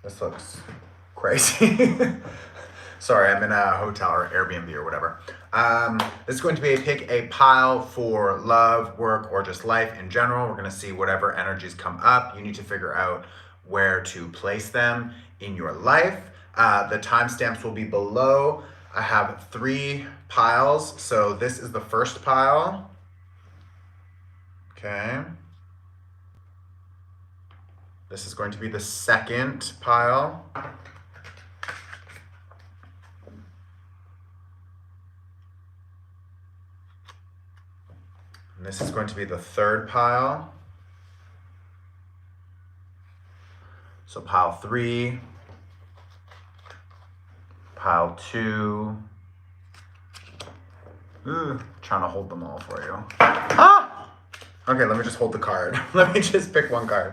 This looks crazy. Sorry, I'm in a hotel or Airbnb or whatever. This is going to be pick a pile for love, work, or just life in general. We're going to see whatever energies come up. You need to figure out where to place them in your life. The timestamps will be below. I have 3 piles. So this is the first pile. Okay. This is going to be the second pile. And this is going to be the third pile. So pile 3, pile 2. Trying to hold them all for you. Ah! Okay, let me just hold the card. Let me just pick one card.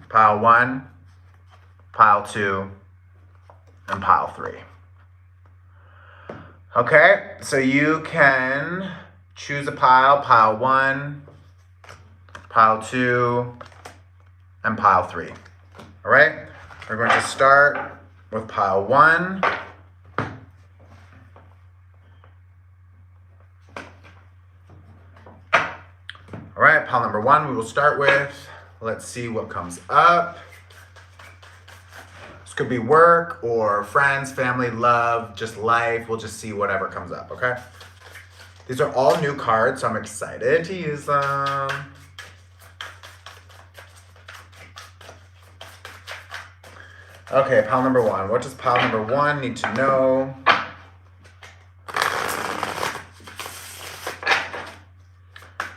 Pile 1, pile 2, and pile 3. Okay, so you can choose a pile 1, pile 2, and pile 3. All right, we're going to start with pile 1. All right, pile number 1 we will start with. Let's see what comes up. This could be work or friends, family, love, just life. We'll just see whatever comes up, okay? These are all new cards, so I'm excited to use them. Okay, pile number 1. What does pile number 1 need to know?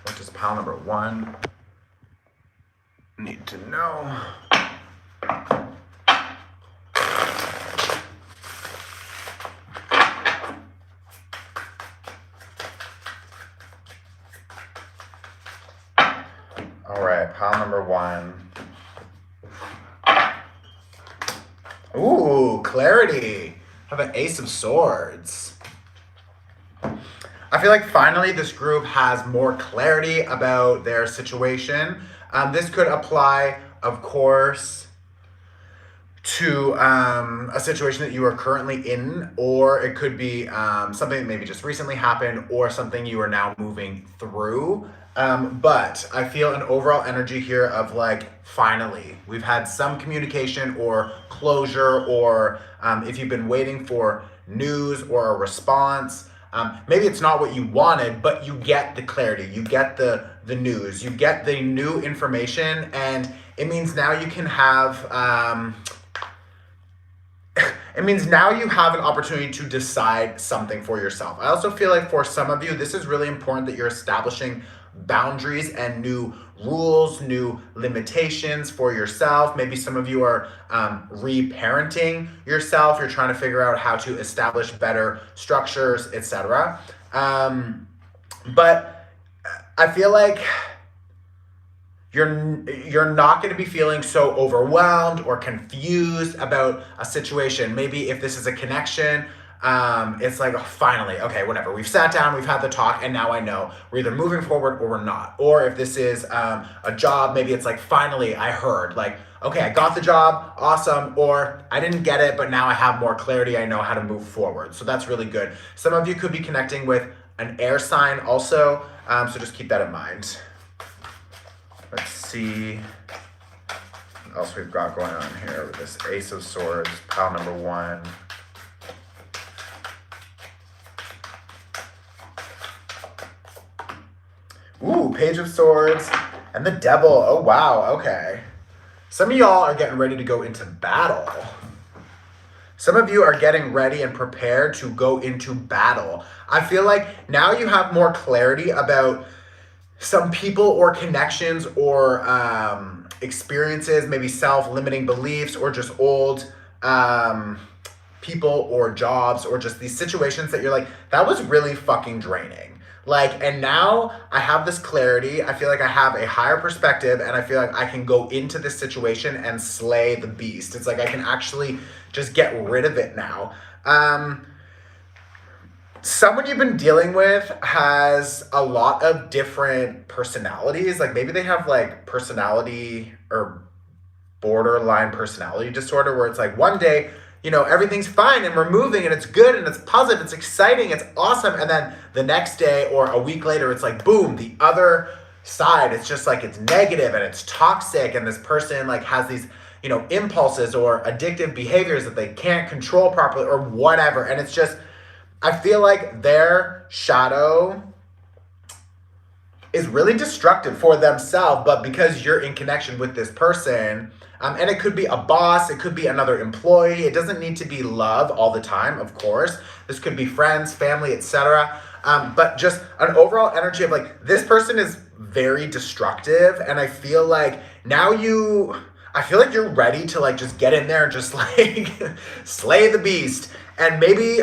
What does pile number 1 need to know? All right, pile number 1. Ooh, clarity. I have an Ace of Swords. I feel like finally this group has more clarity about their situation. This could apply, of course, to a situation that you are currently in, or it could be something that maybe just recently happened, or something you are now moving through. But I feel an overall energy here of like, finally, we've had some communication or closure, or if you've been waiting for news or a response, maybe it's not what you wanted, but you get the clarity, you get the news, you get the new information, and it means now you can have, it means now you have an opportunity to decide something for yourself. I also feel like for some of you, this is really important that you're establishing boundaries and new rules, new limitations for yourself. Maybe some of you are reparenting yourself. You're trying to figure out how to establish better structures, etc. But I feel like you're not going to be feeling so overwhelmed or confused about a situation. Maybe if this is a connection, it's like, oh, finally, okay, whatever. We've sat down, we've had the talk, and now I know we're either moving forward or we're not. Or if this is a job, maybe it's like, finally, I heard, like, okay, I got the job, awesome. Or I didn't get it, but now I have more clarity. I know how to move forward. So that's really good. Some of you could be connecting with an air sign also, so just keep that in mind. Let's see what else we've got going on here with this Ace of Swords, pile number 1. Ooh, Page of Swords and the Devil. Oh, wow, okay. Some of y'all are getting ready to go into battle. Some of you are getting ready and prepared to go into battle. I feel like now you have more clarity about some people or connections or experiences, maybe self-limiting beliefs or just old people or jobs or just these situations that you're like, that was really fucking draining. Like, and now I have this clarity. I feel like I have a higher perspective, and I feel like I can go into this situation and slay the beast. It's like I can actually just get rid of it now. Someone you've been dealing with has a lot of different personalities. Like maybe they have like personality or borderline personality disorder where it's like one day, everything's fine and we're moving and it's good and it's positive, it's exciting, it's awesome. And then the next day or a week later, it's like, boom, the other side, it's just like it's negative and it's toxic. And this person like has these, impulses or addictive behaviors that they can't control properly or whatever. And it's just, I feel like their shadow is really destructive for themselves, but because you're in connection with this person, and it could be a boss, it could be another employee, it doesn't need to be love all the time, of course. This could be friends, family, etc. But just an overall energy of like, this person is very destructive, and I feel like you're ready to like just get in there and just like slay the beast. And maybe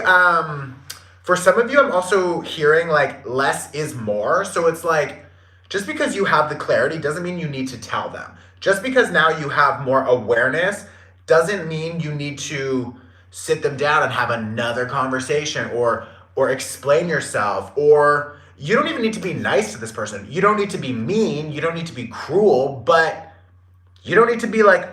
for some of you, I'm also hearing like less is more. So it's like, just because you have the clarity doesn't mean you need to tell them. Just because now you have more awareness doesn't mean you need to sit them down and have another conversation or explain yourself, or you don't even need to be nice to this person. You don't need to be mean. You don't need to be cruel, but you don't need to be like,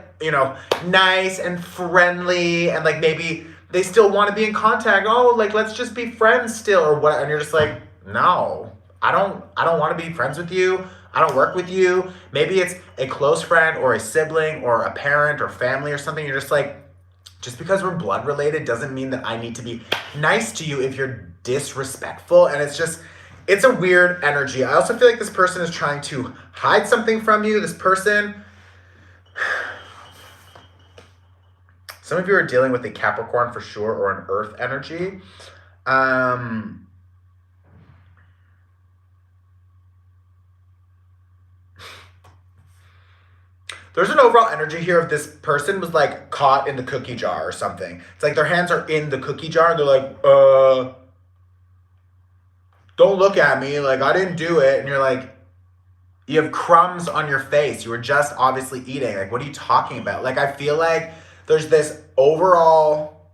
nice and friendly and like maybe they still want to be in contact. Oh, like let's just be friends still or what? And you're just like, no, I don't want to be friends with you. I don't work with you. Maybe it's a close friend or a sibling or a parent or family or something. You're just like, just because we're blood related doesn't mean that I need to be nice to you if you're disrespectful. And it's a weird energy. I also feel like this person is trying to hide something from you. This person, some of you are dealing with a Capricorn for sure or an Earth energy. There's an overall energy here of this person was like caught in the cookie jar or something. It's like their hands are in the cookie jar and they're like, don't look at me. Like, I didn't do it. And you're like, you have crumbs on your face. You were just obviously eating. Like, what are you talking about? Like, I feel like there's this overall,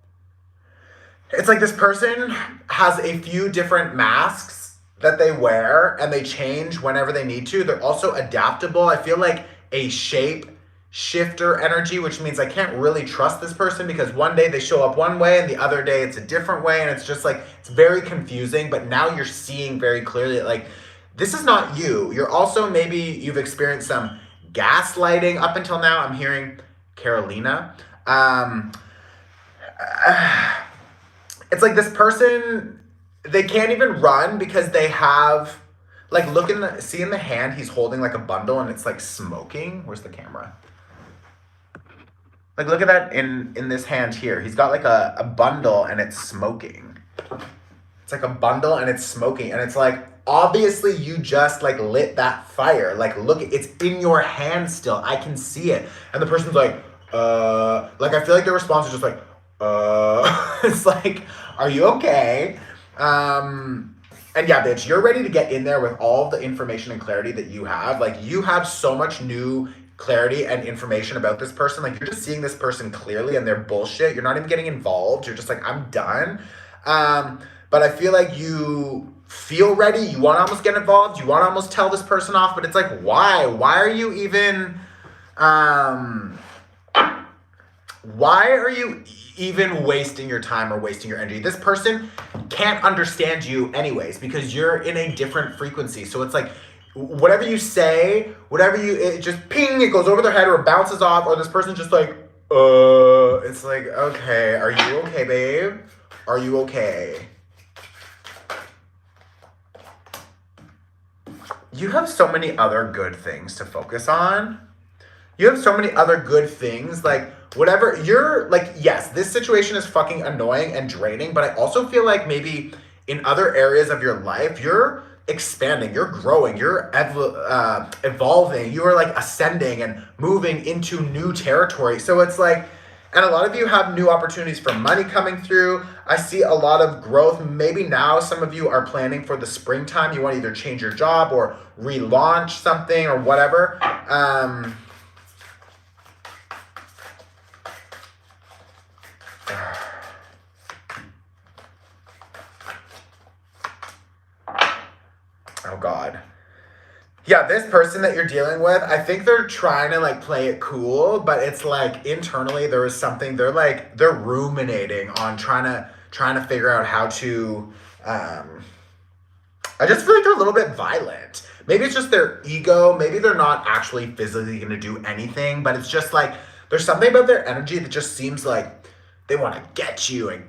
it's like this person has a few different masks that they wear and they change whenever they need to. They're also adaptable. I feel like a shape shifter energy, which means I can't really trust this person because one day they show up one way and the other day it's a different way. And it's just like, it's very confusing, but now you're seeing very clearly that like, this is not you. You're also, maybe you've experienced some gaslighting up until now. I'm hearing Carolina. It's like this person, they can't even run because they have, like, see in the hand, he's holding like a bundle and it's like smoking. Where's the camera? Like, look at that in this hand here. He's got like a bundle and it's smoking. It's like a bundle and it's smoking. And it's like, obviously you just like lit that fire. Like, look, it's in your hand still. I can see it. And the person's like I feel like their response is just like, it's like, are you okay? And yeah, bitch, you're ready to get in there with all of the information and clarity that you have. Like, you have so much new clarity and information about this person. Like, you're just seeing this person clearly and their bullshit. You're not even getting involved. You're just like, I'm done. But I feel like you feel ready. You want to almost get involved. You want to almost tell this person off. But it's like, why? Why are you even... why are you even wasting your time or wasting your energy? This person can't understand you anyways because you're in a different frequency. So it's like, whatever you say, it just ping, it goes over their head or it bounces off, or this person's just like, it's like, okay, are you okay, babe? Are you okay? You have so many other good things to focus on. You have so many other good things, like, whatever, you're, like, yes, this situation is fucking annoying and draining, but I also feel like maybe in other areas of your life, you're expanding, you're growing, you're evolving, you are, like, ascending and moving into new territory. So it's like, and a lot of you have new opportunities for money coming through. I see a lot of growth. Maybe now some of you are planning for the springtime. You want to either change your job or relaunch something or whatever. Yeah, this person that you're dealing with, I think they're trying to like play it cool, but it's like internally there is something they're ruminating on trying to figure out how to I just feel like they're a little bit violent. Maybe it's just their ego. Maybe they're not actually physically going to do anything, but it's just like there's something about their energy that just seems like they want to get you and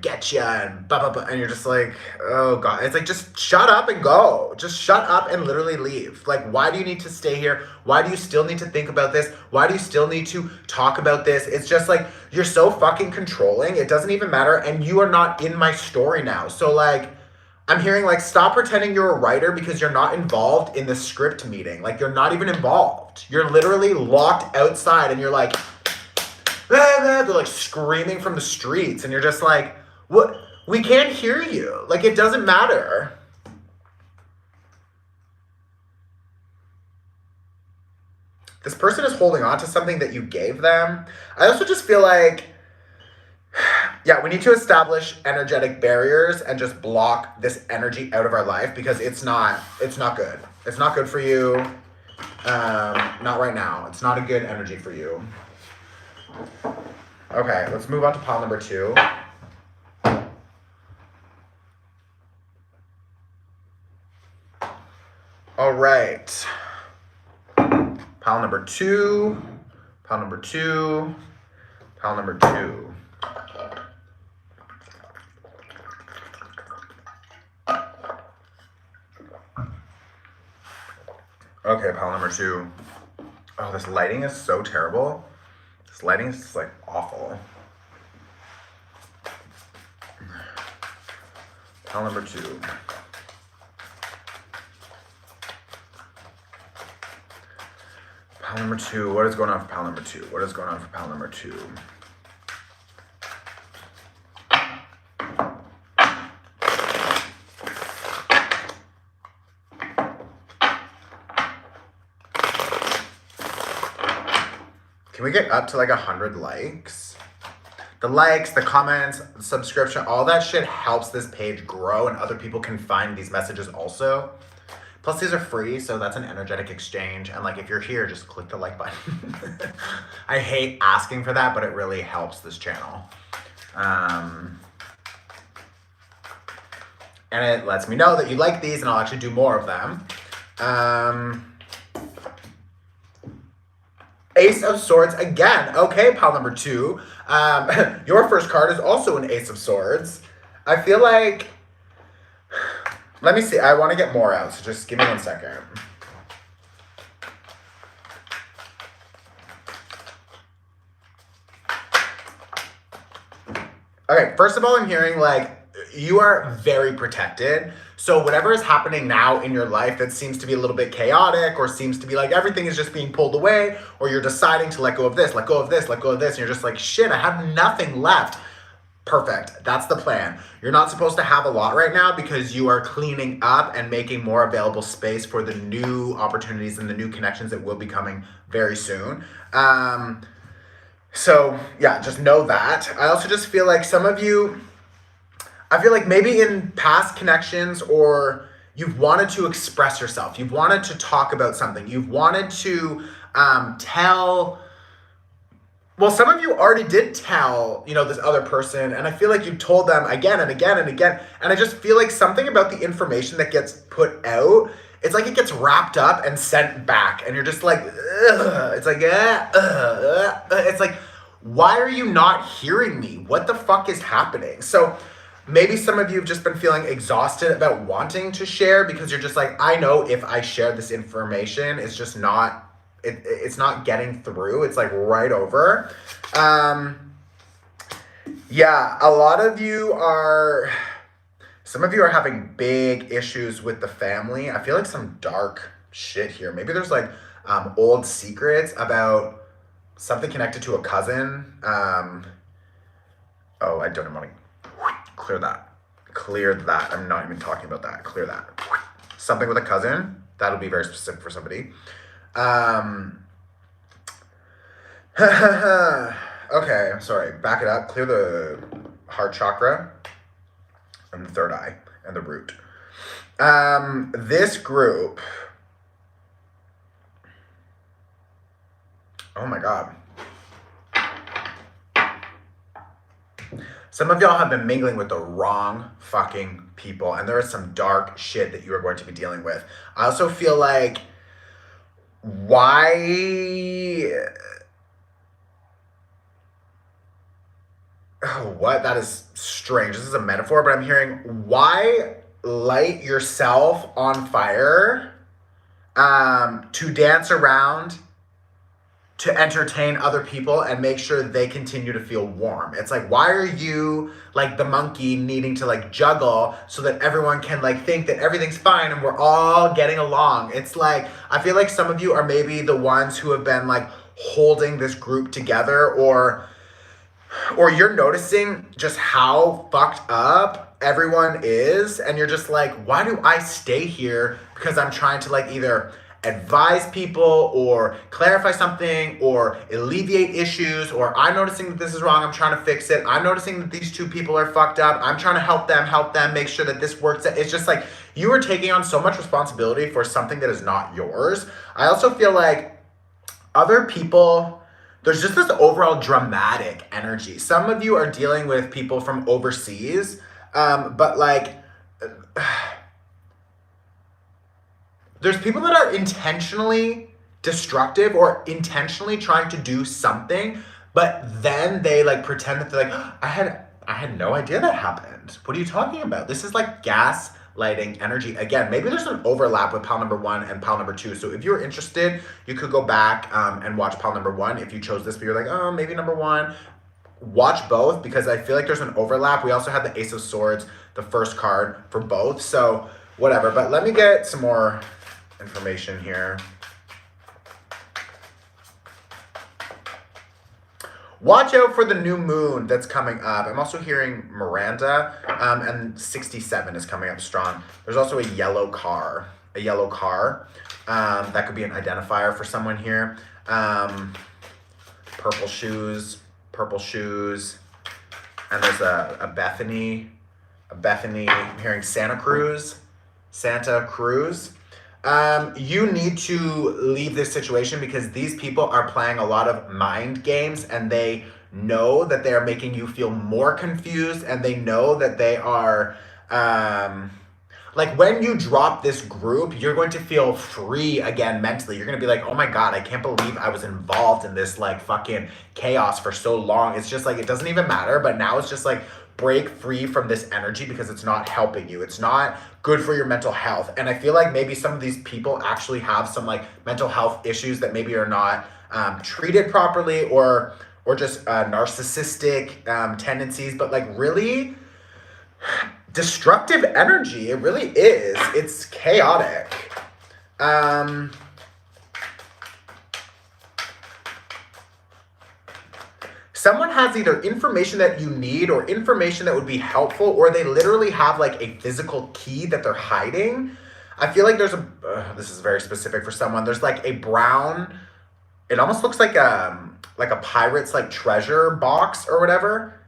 blah, blah, blah. And you're just like, oh God. It's like, just shut up and go. Just shut up and literally leave. Like, why do you need to stay here? Why do you still need to think about this? Why do you still need to talk about this? It's just like, you're so fucking controlling. It doesn't even matter. And you are not in my story now. So like, I'm hearing like, stop pretending you're a writer because you're not involved in the script meeting. Like, you're not even involved. You're literally locked outside and you're like, they're like screaming from the streets. And you're just like, what? We can't hear you. Like, it doesn't matter. This person is holding on to something that you gave them. I also just feel like, yeah, we need to establish energetic barriers and just block this energy out of our life because it's not good. It's not good for you. Not right now. It's not a good energy for you. Okay, let's move on to pile number 2. All right. Pile number 2. Pile number 2. Pile number 2. Okay, pile number 2. Oh, this lighting is so terrible. This lighting is like awful. Pile number 2. Pile number 2. What is going on for pile number 2? What is going on for pile number 2? Can we get up to like 100 likes? The likes, the comments, the subscription, all that shit helps this page grow and other people can find these messages also. Plus these are free, so that's an energetic exchange. And like, if you're here, just click the like button. I hate asking for that, but it really helps this channel. And it lets me know that you like these and I'll actually do more of them. Ace of Swords again. Okay, pile number 2. Your first card is also an Ace of Swords. I feel like... Let me see. I want to get more out, so just give me 1 second. Okay, first of all, I'm hearing like you are very protected. So whatever is happening now in your life that seems to be a little bit chaotic or seems to be like everything is just being pulled away or you're deciding to let go of this, let go of this, let go of this, and you're just like, shit, I have nothing left. Perfect. That's the plan. You're not supposed to have a lot right now because you are cleaning up and making more available space for the new opportunities and the new connections that will be coming very soon. So yeah, just know that. I also just feel like some of you, I feel like maybe in past connections or you've wanted to express yourself. You've wanted to talk about something. You've wanted to tell... Well, some of you already did tell, this other person, and I feel like you told them again and again and again, and I just feel like something about the information that gets put out, it's like it gets wrapped up and sent back, and you're just like, ugh. It's like, it's like, why are you not hearing me? What the fuck is happening? So maybe some of you have just been feeling exhausted about wanting to share because you're just like, I know if I share this information, it's just not, it's not getting through. It's like right over. Yeah, a lot of you are, some of you are having big issues with the family. I feel like some dark shit here. Maybe there's like old secrets about something connected to a cousin. Oh, I don't want to clear that. Clear that. I'm not even talking about that. Clear that. Something with a cousin. That'll be very specific for somebody. Okay, sorry. Back it up. Clear the heart chakra and the third eye and the root. This group, Oh my God. Some of y'all have been mingling with the wrong fucking people, and there is some dark shit that you are going to be dealing with. I also feel like, why... Oh, what? That is strange. This is a metaphor, but I'm hearing, why light yourself on fire to dance around, to entertain other people and make sure they continue to feel warm. It's like, why are you like the monkey needing to like juggle so that everyone can like think that everything's fine and we're all getting along? It's like, I feel like some of you are maybe the ones who have been like holding this group together, or you're noticing just how fucked up everyone is, and you're just like, why do I stay here? Because I'm trying to like either advise people or clarify something or alleviate issues, or I'm noticing that this is wrong, I'm trying to fix it. I'm noticing that these two people are fucked up, I'm trying to help them, make sure that this works. It's just like, you are taking on so much responsibility for something that is not yours. I also feel like other people, there's just this overall dramatic energy. Some of you are dealing with people from overseas, but like, there's people that are intentionally destructive or intentionally trying to do something, but then they like pretend that they're like, oh, I had no idea that happened. What are you talking about? This is like gaslighting energy. Again, maybe there's an overlap with pile number 1 and pile number 2. So if you're interested, you could go back and watch pile number 1. If you chose this, but you're like, oh, maybe number 1. Watch both, because I feel like there's an overlap. We also have the Ace of Swords, the first card for both. So whatever, but let me get some more information here. Watch out for the new moon that's coming up. I'm also hearing Miranda, and 67 is coming up strong. There's also a yellow car. That could be an identifier for someone here. Purple shoes, and there's a Bethany. I'm hearing Santa Cruz. You need to leave this situation, because these people are playing a lot of mind games, and they know that they are making you feel more confused, and they know that they are, like, when you drop this group, you're going to feel free again mentally. You're going to be like, oh my God, I can't believe I was involved in this like fucking chaos for so long. It's just like, it doesn't even matter, but now it's just like, break free from this energy, because it's not helping you. It's not good for your mental health. And I feel like maybe some of these people actually have some like mental health issues that maybe are not treated properly, or just narcissistic tendencies, but like really destructive energy. It really is. It's chaotic. Someone has either information that you need or information that would be helpful, or they literally have like a physical key that they're hiding. I feel like there's this is very specific for someone. There's like a brown, it almost looks like a pirate's like treasure box or whatever.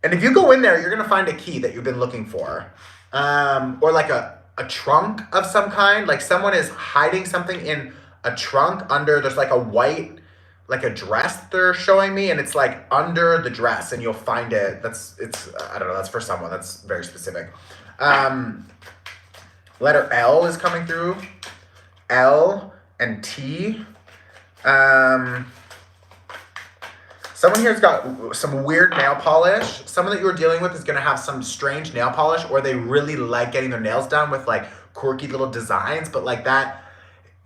And if you go in there, you're going to find a key that you've been looking for. Or like a trunk of some kind. Like someone is hiding something in a trunk under, there's like a white, like a dress they're showing me, and it's like under the dress, and you'll find it. I don't know, that's for someone. That's very specific. Letter L is coming through. L and T. Someone here's got some weird nail polish. Someone that you're dealing with is going to have some strange nail polish, or they really like getting their nails done with like quirky little designs, but like that.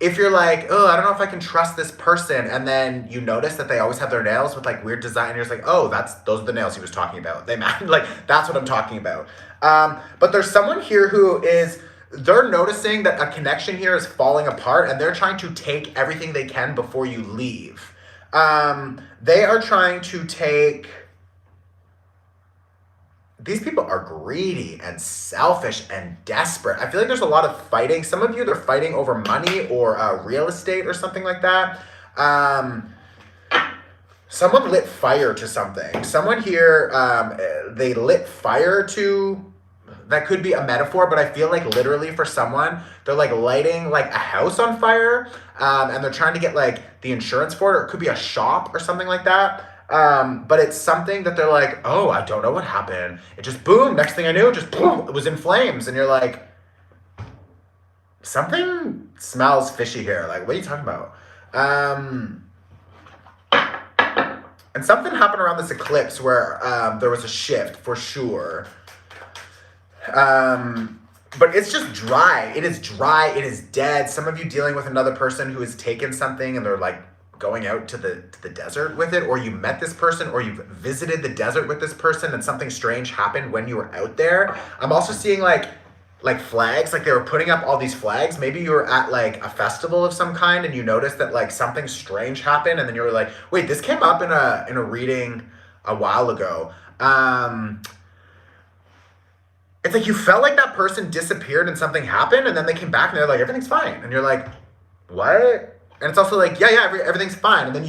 If you're like, oh, I don't know if I can trust this person, and then you notice that they always have their nails with like weird design, and you're just like, oh, those are the nails he was talking about. They matter. Like, that's what I'm talking about. But there's someone here who is, they're noticing that a connection here is falling apart, and they're trying to take everything they can before you leave. They are trying to take... These people are greedy and selfish and desperate. I feel like there's a lot of fighting. Some of you, they're fighting over money or real estate or something like that. Someone lit fire to something. Someone here, they lit fire to that could be a metaphor, but I feel like literally for someone, they're like lighting like a house on fire, and they're trying to get like the insurance for it, or it could be a shop or something like that. But it's something that they're like, oh, I don't know what happened. It just boom. Next thing I knew, just boom, it was in flames, and you're like, something smells fishy here. Like, what are you talking about? And something happened around this eclipse where there was a shift for sure. But it's just dry. It is dry. It is dead. Some of you dealing with another person who has taken something and they're like going out to the desert with it, or you met this person, or you've visited the desert with this person and something strange happened when you were out there. I'm also seeing like flags, like they were putting up all these flags. Maybe you were at like a festival of some kind and you noticed that like something strange happened, and then you were like, wait, this came up in a reading a while ago. It's like you felt like that person disappeared and something happened, and then they came back and they're like, everything's fine. And you're like, what? And it's also like, yeah, everything's fine. And then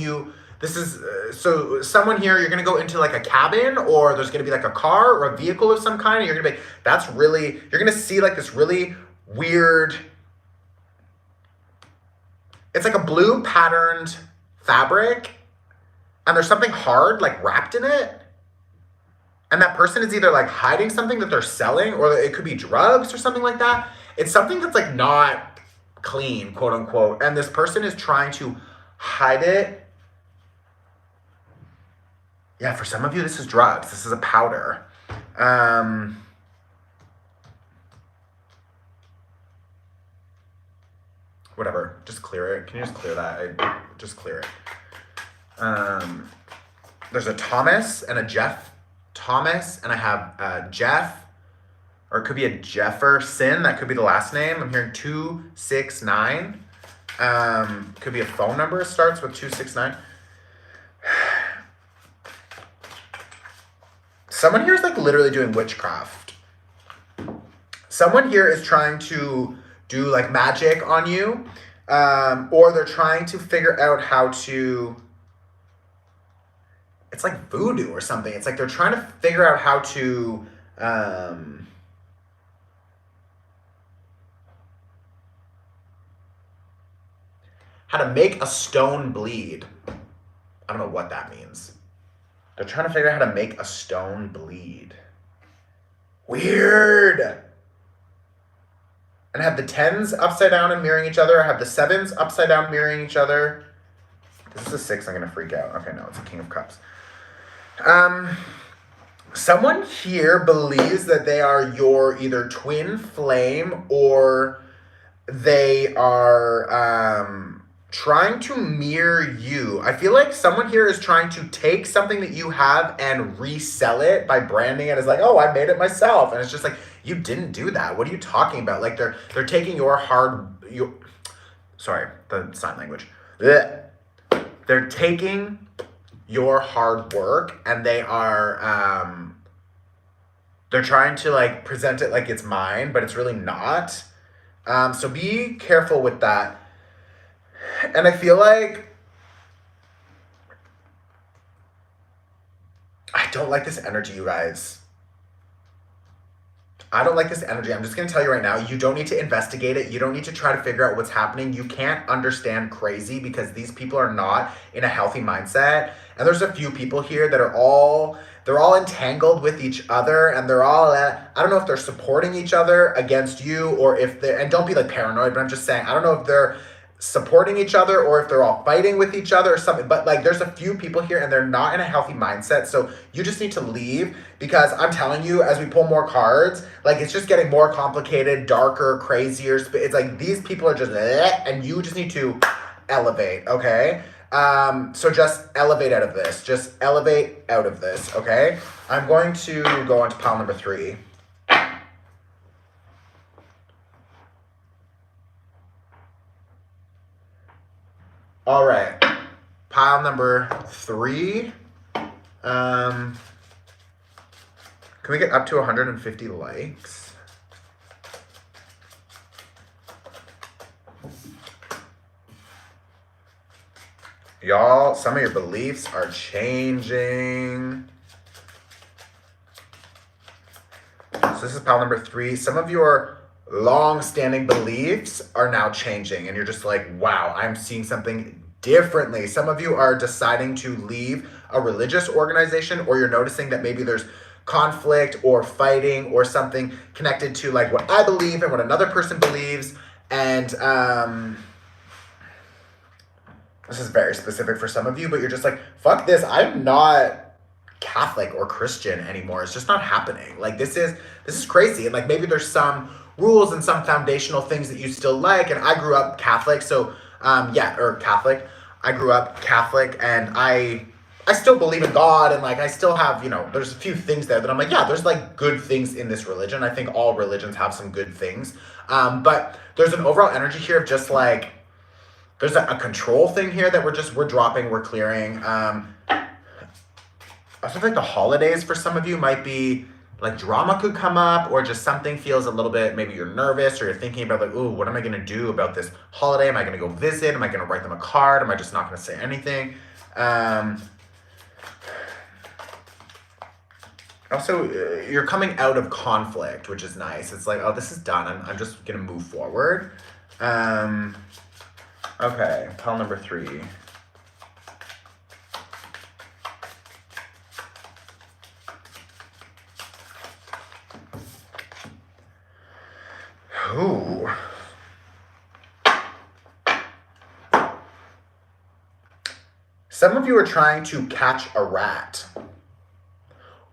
so someone here, you're going to go into like a cabin, or there's going to be like a car or a vehicle of some kind. And you're going to be, you're going to see like this really weird, it's like a blue patterned fabric, and there's something hard like wrapped in it. And that person is either like hiding something that they're selling, or it could be drugs or something like that. It's something that's like not clean, quote unquote. And this person is trying to hide it. Yeah, for some of you, this is drugs. This is a powder. Whatever, just clear it. Can you just clear that? Just clear it. There's a Thomas and a Jeff. Thomas, and I have Jeff, or it could be a Jefferson. That could be the last name. I'm hearing 269. Could be a phone number. It starts with 269. Someone here is like literally doing witchcraft. Someone here is trying to do like magic on you, or they're trying to figure out how to, it's like voodoo or something. It's like they're trying to figure out how to, make a stone bleed. I don't know what that means. They're trying to figure out how to make a stone bleed. Weird. And I have the 10s upside down and mirroring each other. I have the 7s upside down mirroring each other. This is a 6, I'm going to freak out. Okay, no, it's a King of Cups. Someone here believes that they are your either twin flame, or they are trying to mirror you. I feel like someone here is trying to take something that you have and resell it by branding it as like, oh, I made it myself. And it's just like, you didn't do that. What are you talking about? Like they're taking sorry, the sign language. Blech. They're taking your hard work, and they are they're trying to like present it like it's mine, but it's really not. So be careful with that. And I feel like I don't like this energy, you guys. I don't like this energy. I'm just going to tell you right now, you don't need to investigate it. You don't need to try to figure out what's happening. You can't understand crazy, because these people are not in a healthy mindset. And there's a few people here that they're all entangled with each other, and they're all I don't know if they're supporting each other against you, or if they're, and don't be like paranoid, but I'm just saying, I don't know if they're supporting each other or if they're all fighting with each other or something, but like there's a few people here and they're not in a healthy mindset. So you just need to leave, because I'm telling you, as we pull more cards, like it's just getting more complicated, darker, crazier. It's like these people are just and you just need to elevate, okay? So just elevate out of this. Just elevate out of this, okay? I'm going to go on to pile number 3. All right, pile number 3. Can we get up to 150 likes? Y'all, some of your beliefs are changing. So this is pile number 3. Some of your long-standing beliefs are now changing, and you're just like, wow, I'm seeing something differently. Some of you are deciding to leave a religious organization, or you're noticing that maybe there's conflict or fighting or something connected to like what I believe and what another person believes. And this is very specific for some of you, but you're just like, fuck this, I'm not Catholic or Christian anymore. It's just not happening. Like this is crazy. And like maybe there's some rules and some foundational things that you still like. And I grew up Catholic, so Catholic. I grew up Catholic, and I still believe in God, and like I still have, there's a few things there that I'm like, yeah, there's like good things in this religion. I think all religions have some good things. But there's an overall energy here of just like there's a control thing here that we're dropping, we're clearing. I feel like the holidays for some of you might be like drama could come up, or just something feels a little bit, maybe you're nervous or you're thinking about like, ooh, what am I going to do about this holiday? Am I going to go visit? Am I going to write them a card? Am I just not going to say anything? Also, you're coming out of conflict, which is nice. It's like, oh, this is done. I'm just going to move forward. Okay, pile number 3. Ooh. Some of you are trying to catch a rat.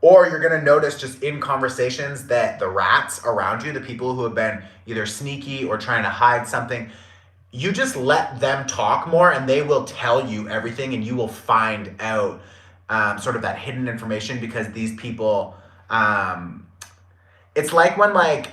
Or you're going to notice just in conversations that the rats around you, the people who have been either sneaky or trying to hide something, you just let them talk more and they will tell you everything, and you will find out sort of that hidden information, because these people, it's like when like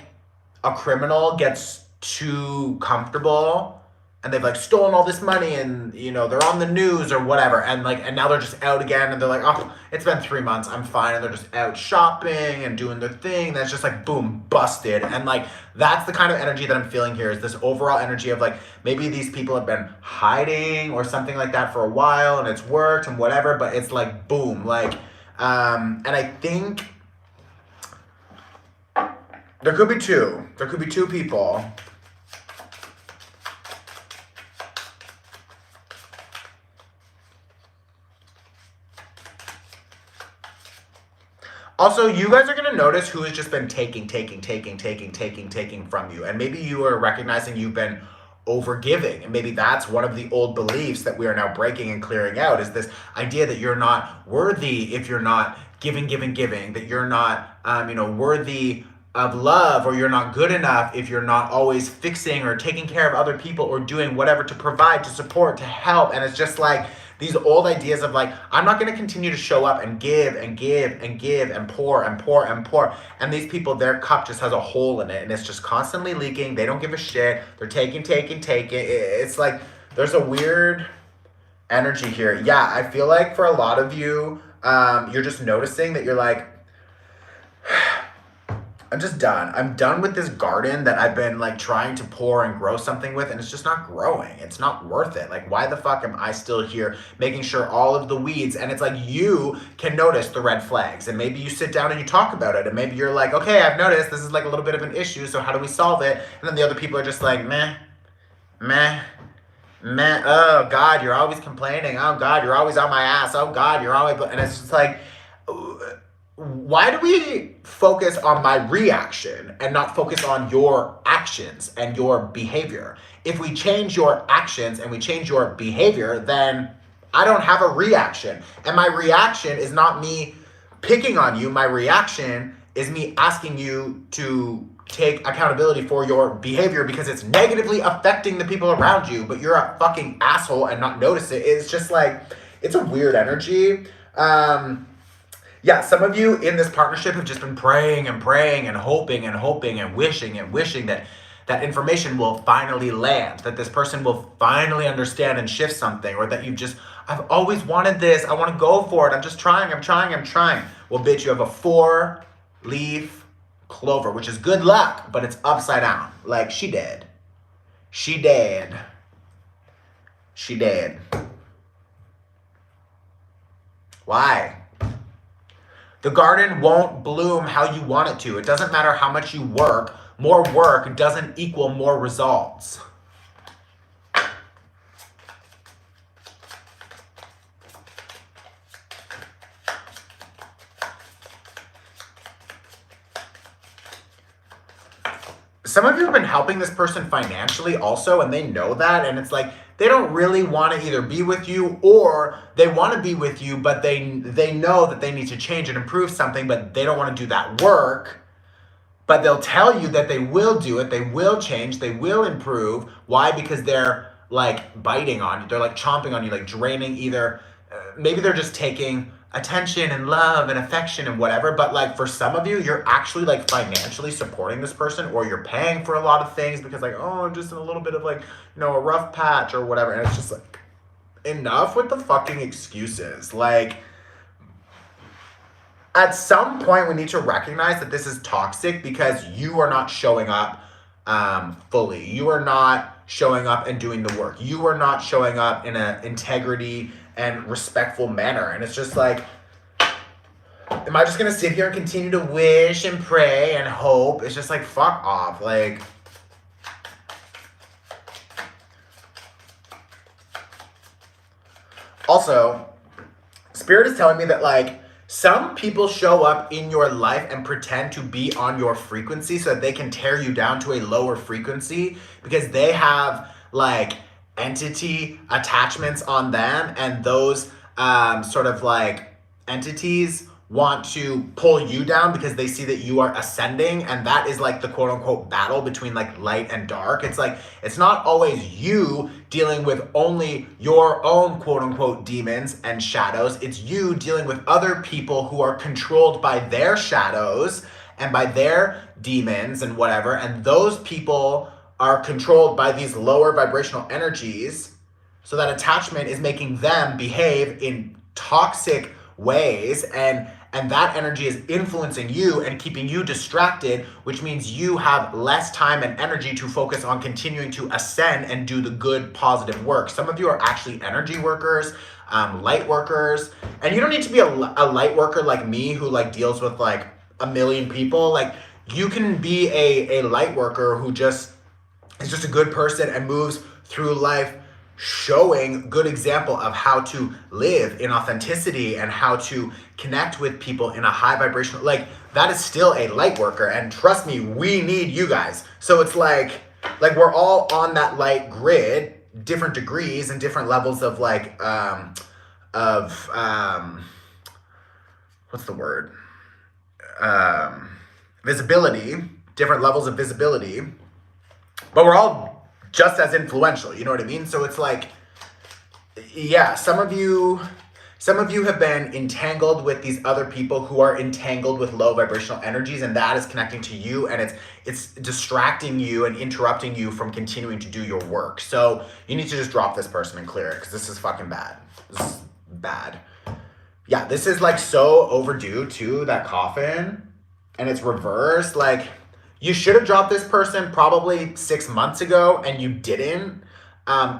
a criminal gets too comfortable and they've like stolen all this money, and they're on the news or whatever, and now they're just out again, and they're like, oh, it's been 3 months, I'm fine, and they're just out shopping and doing their thing. That's just like boom, busted. And like that's the kind of energy that I'm feeling here, is this overall energy of like maybe these people have been hiding or something like that for a while, and it's worked and whatever, but it's like boom, like and I think there could be two people. Also, you guys are going to notice who has just been taking from you. And maybe you are recognizing you've been overgiving. And maybe that's one of the old beliefs that we are now breaking and clearing out, is this idea that you're not worthy if you're not giving, that you're not, worthy of love, or you're not good enough if you're not always fixing or taking care of other people or doing whatever to provide, to support, to help. And it's just like these old ideas of like, I'm not going to continue to show up and give and pour and pour and pour. And these people, their cup just has a hole in it, and it's just constantly leaking. They don't give a shit. They're taking. It's like there's a weird energy here. Yeah, I feel like for a lot of you, you're just noticing that you're like, I'm just done. I'm done with this garden that I've been like trying to pour and grow something with, and it's just not growing. It's not worth it. Like, why the fuck am I still here making sure all of the weeds, and it's like you can notice the red flags, and maybe you sit down and you talk about it, and maybe you're like, okay, I've noticed this is like a little bit of an issue, so how do we solve it? And then the other people are just like, meh, oh God, you're always complaining. Oh God, you're always on my ass. Oh God, you're always, and it's just like, why do we focus on my reaction and not focus on your actions and your behavior? If we change your actions and we change your behavior, then I don't have a reaction. And my reaction is not me picking on you. My reaction is me asking you to take accountability for your behavior, because it's negatively affecting the people around you, but you're a fucking asshole and not notice it. It's just like, it's a weird energy. Yeah, some of you in this partnership have just been praying and hoping and wishing that that information will finally land, that this person will finally understand and shift something, or that I've always wanted this, I want to go for it, I'm trying. Well, bitch, you have a 4-leaf clover, which is good luck, but it's upside down. Like, she dead. Why? The garden won't bloom how you want it to. It doesn't matter how much you work. More work doesn't equal more results. Some of you have been helping this person financially also, and they know that, and it's like they don't really want to either be with you or they want to be with you, but they know that they need to change and improve something, but they don't want to do that work. But they'll tell you that they will do it, they will change, they will improve. Why? Because they're like biting on you, they're like chomping on you, like draining either, maybe they're just taking attention and love and affection and whatever, but like for some of you, you're actually like financially supporting this person, or you're paying for a lot of things because like, oh, I'm just in a little bit of like, you know, a rough patch or whatever. And it's just like, enough with the fucking excuses. Like, at some point we need to recognize that this is toxic because you are not showing up fully. You are not showing up and doing the work. You are not showing up in an integrity and respectful manner. And it's just like, am I just gonna sit here and continue to wish and pray and hope? It's just like, fuck off. Like, also, Spirit is telling me that like some people show up in your life and pretend to be on your frequency so that they can tear you down to a lower frequency because they have like entity attachments on them, and those sort of like entities want to pull you down because they see that you are ascending, and that is like the quote unquote battle between like light and dark. It's like, it's not always you dealing with only your own quote unquote demons and shadows. It's you dealing with other people who are controlled by their shadows and by their demons and whatever, and those people are controlled by these lower vibrational energies. So that attachment is making them behave in toxic ways, and that energy is influencing you and keeping you distracted, which means you have less time and energy to focus on continuing to ascend and do the good positive work. Some of you are actually energy workers, light workers, and you don't need to be a light worker like me who like deals with like a million people. Like, you can be a light worker who just is just a good person and moves through life showing good example of how to live in authenticity and how to connect with people in a high vibrational, like that is still a light worker. And trust me, we need you guys. So it's like we're all on that light grid, different degrees and different levels of like what's the word, visibility, different levels of visibility, but we're all just as influential, you know what I mean? So it's like, yeah, some of you have been entangled with these other people who are entangled with low vibrational energies, and that is connecting to you, and it's distracting you and interrupting you from continuing to do your work. So you need to just drop this person and clear it, because this is fucking bad. This is bad. Yeah, this is like so overdue too, that coffin, and it's reversed. Like, you should have dropped this person probably 6 months ago and you didn't.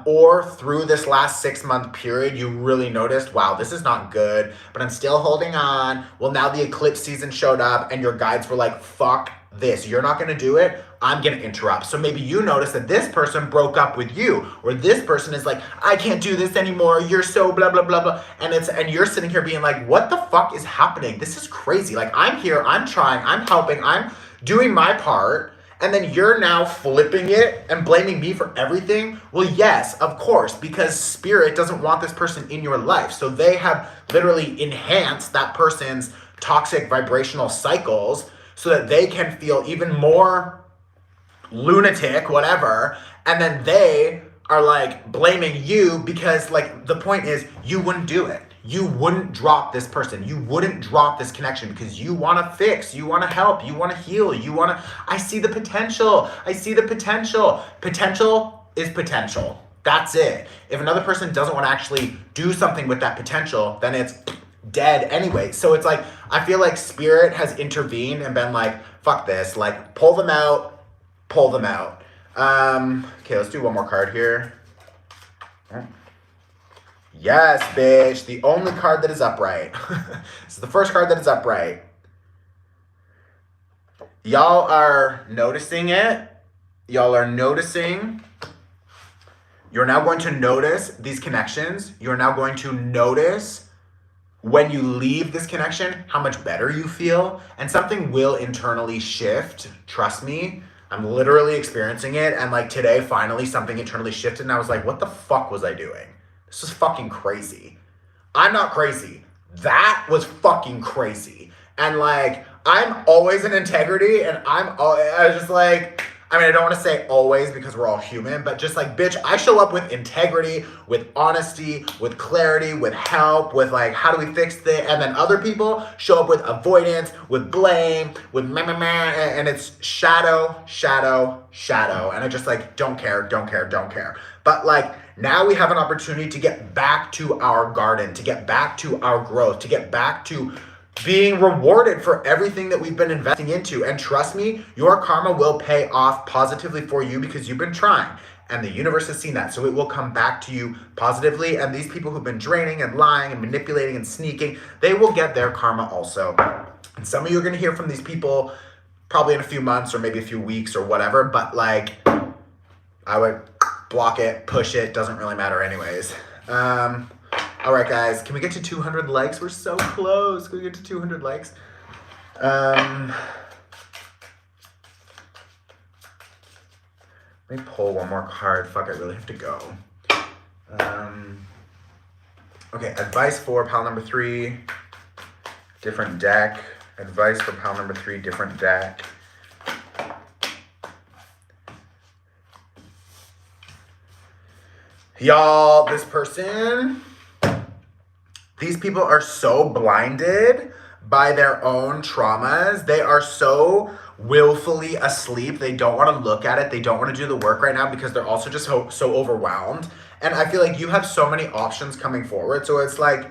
Or through this last 6 month period, you really noticed, wow, this is not good, but I'm still holding on. Well, now the eclipse season showed up and your guides were like, fuck this. You're not going to do it. I'm going to interrupt. So maybe you notice that this person broke up with you, or this person is like, I can't do this anymore. You're so blah, blah, blah, blah. And you're sitting here being like, what the fuck is happening? This is crazy. Like, I'm here, I'm trying, I'm helping, I'm doing my part, and then you're now flipping it and blaming me for everything? Well, yes, of course, because Spirit doesn't want this person in your life. So they have literally enhanced that person's toxic vibrational cycles so that they can feel even more lunatic, whatever, and then they are like blaming you because like the point is you wouldn't do it. You wouldn't drop this person. You wouldn't drop this connection because you want to fix, you want to help, you want to heal, I see the potential. I see the potential. Potential is potential. That's it. If another person doesn't want to actually do something with that potential, then it's dead anyway. So it's like, I feel like Spirit has intervened and been like, fuck this, like pull them out. Okay, let's do one more card here. Yes, bitch. The only card that is upright. This is the first card that is upright. Y'all are noticing it. Y'all are noticing. You're now going to notice these connections. You're now going to notice when you leave this connection, how much better you feel. And something will internally shift. Trust me. I'm literally experiencing it. And like today, finally, something internally shifted. And I was like, what the fuck was I doing? This is fucking crazy. I'm not crazy. That was fucking crazy. And like, I'm always in integrity, and I was just like, I mean, I don't want to say always because we're all human, but just like, bitch, I show up with integrity, with honesty, with clarity, with help, with like, how do we fix this? And then other people show up with avoidance, with blame, with meh, meh, meh, and it's shadow, shadow, shadow. And I just like, don't care, don't care, don't care. But like, now we have an opportunity to get back to our garden, to get back to our growth, to get back to being rewarded for everything that we've been investing into. And trust me, your karma will pay off positively for you because you've been trying. And the universe has seen that. So it will come back to you positively. And these people who've been draining and lying and manipulating and sneaking, they will get their karma also. And some of you are going to hear from these people probably in a few months or maybe a few weeks or whatever. But like, I would block it, push it, doesn't really matter anyways. All right, guys, can we get to 200 likes? We're so close. Can we get to 200 likes? Let me pull one more card. Fuck, I really have to go. Okay, advice for pile number 3, different deck. Advice for pile number 3, different deck. Y'all, this person... These people are so blinded by their own traumas. They are so willfully asleep. They don't want to look at it. They don't want to do the work right now because they're also just so overwhelmed. And I feel like you have so many options coming forward. So it's like,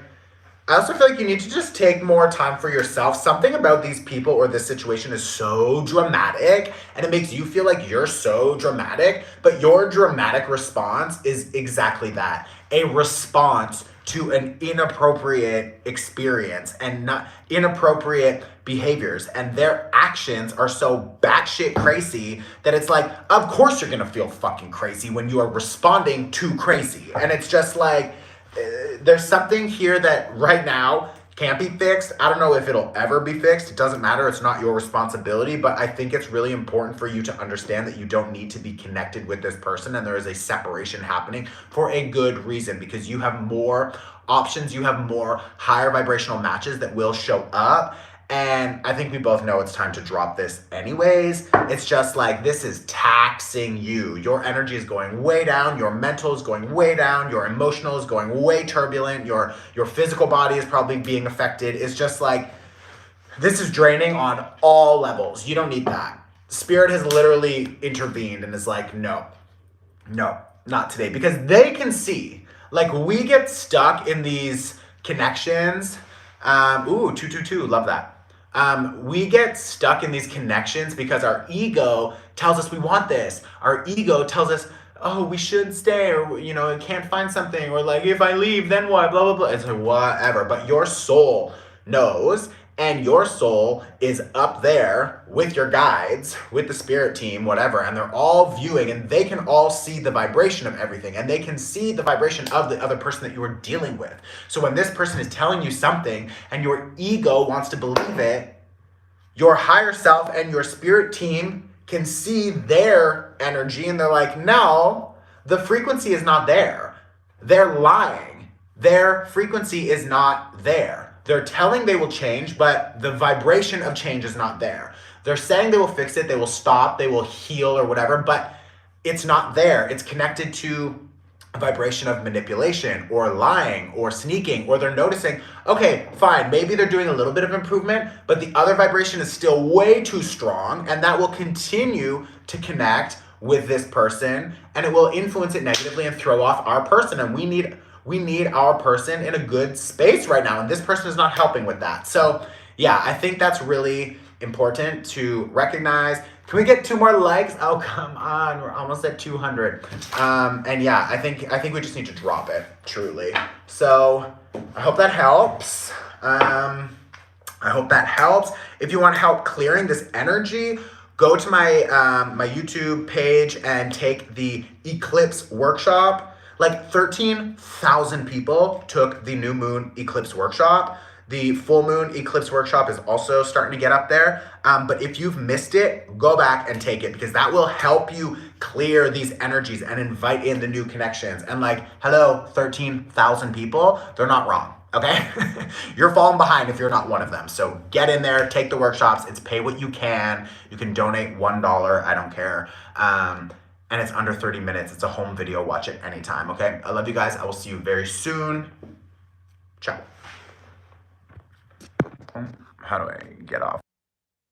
I also feel like you need to just take more time for yourself. Something about these people or this situation is so dramatic and it makes you feel like you're so dramatic, but your dramatic response is exactly that. A response to an inappropriate experience and not inappropriate behaviors. And their actions are so batshit crazy that it's like, of course you're gonna feel fucking crazy when you are responding to crazy. And it's just like, there's something here that right now can't be fixed. I don't know if it'll ever be fixed. It doesn't matter. It's not your responsibility. But I think it's really important for you to understand that you don't need to be connected with this person. And there is a separation happening for a good reason because you have more options. You have more higher vibrational matches that will show up. And I think we both know it's time to drop this anyways. It's just like, this is taxing you. Your energy is going way down. Your mental is going way down. Your emotional is going way turbulent. Your physical body is probably being affected. It's just like, this is draining on all levels. You don't need that. Spirit has literally intervened and is like, no, not today. Because they can see, like, we get stuck in these connections. 222, love that. We get stuck in these connections because our ego tells us we want this. Our ego tells us, oh, we should stay, or, you know, can't find something, or like, if I leave, then what, blah, blah, blah. It's like, whatever. But your soul knows, and your soul is up there with your guides, with the spirit team, whatever, and they're all viewing, and they can all see the vibration of everything, and they can see the vibration of the other person that you are dealing with. So when this person is telling you something, and your ego wants to believe it, your higher self and your spirit team can see their energy, and they're like, no, the frequency is not there. They're lying. Their frequency is not there. They're telling they will change, but the vibration of change is not there. They're saying they will fix it, they will stop, they will heal or whatever, but it's not there. It's connected to a vibration of manipulation or lying or sneaking, or they're noticing, okay, fine, maybe they're doing a little bit of improvement, but the other vibration is still way too strong, and that will continue to connect with this person, and it will influence it negatively and throw off our person, and we need our person in a good space right now, and this person is not helping with that. So yeah, I think that's really important to recognize. Can we get 2 more likes? Oh, come on. We're almost at 200. And yeah, I think we just need to drop it, truly. So I hope that helps. I hope that helps. If you want help clearing this energy, go to my my YouTube page and take the eclipse workshop. Like 13,000 people took the new moon eclipse workshop. The full moon eclipse workshop is also starting to get up there. But if you've missed it, go back and take it, because that will help you clear these energies and invite in the new connections. And like, hello, 13,000 people, they're not wrong. Okay? You're falling behind if you're not one of them. So get in there, take the workshops. It's pay what you can. You can donate $1. I don't care. And it's under 30 minutes. It's a home video. Watch it anytime. Okay? I love you guys. I will see you very soon. Ciao. How do I get off?